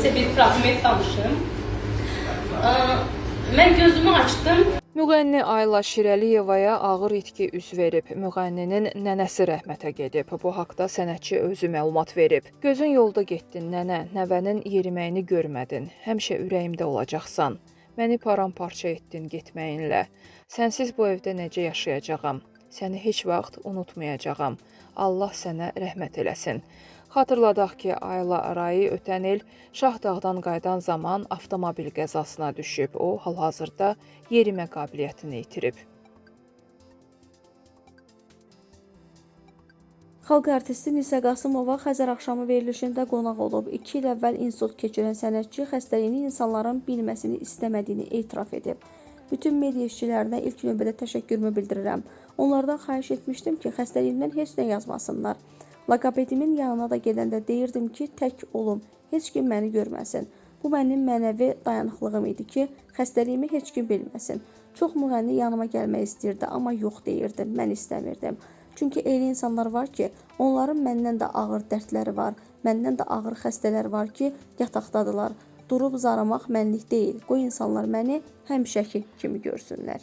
sizə bir fragment danışım. Mən gözümü açdım. Müğənni Ayla Şirəliyevaya ağır itki üz verib. Müğənninin nənəsi rəhmətə gedib. Bu haqda sənətçi özü məlumat verib. Gözün yolda getdin nənə, nəvənin yeriməyini görmədin. Həmişə ürəyimdə olacaqsan. Məni paramparça etdin getməyinlə. Sənsiz bu evdə necə yaşayacağam? Səni heç vaxt unutmayacağam. Allah sənə rəhmət eləsin. Xatırladaq ki, Ayla Arayi ötən il Şahdağdan qayıdan zaman avtomobil qəzasına düşüb. O, hal-hazırda yerimə qabiliyyətini itirib. Xalq artisti Nisə Qasımova Xəzər axşamı verilişində qonaq olub. 2 il əvvəl insult keçirən sənətçi xəstəliyini insanların bilməsini istəmədiyini etiraf edib. Bütün media işçilərinə ilk növbədə təşəkkürümü bildirirəm. Onlardan xahiş etmişdim ki, xəstəliyimdən heç nə yazmasınlar. Laqapedimin yanına da gedəndə deyirdim ki, tək olum, heç kim məni görməsin. Bu mənim mənəvi dayanıqlığım idi ki, xəstəliyimi heç kim bilməsin. Çox müğənni yanıma gəlmək istirdi, amma yox deyirdim, mən istəmirdim. Çünki elə insanlar var ki, onların məndən də ağır dərdləri var, məndən də ağır xəstələr var ki, yataqdadılar. Durub zaramaq mənlik deyil, qoy insanlar məni həmişəki kimi görsünlər.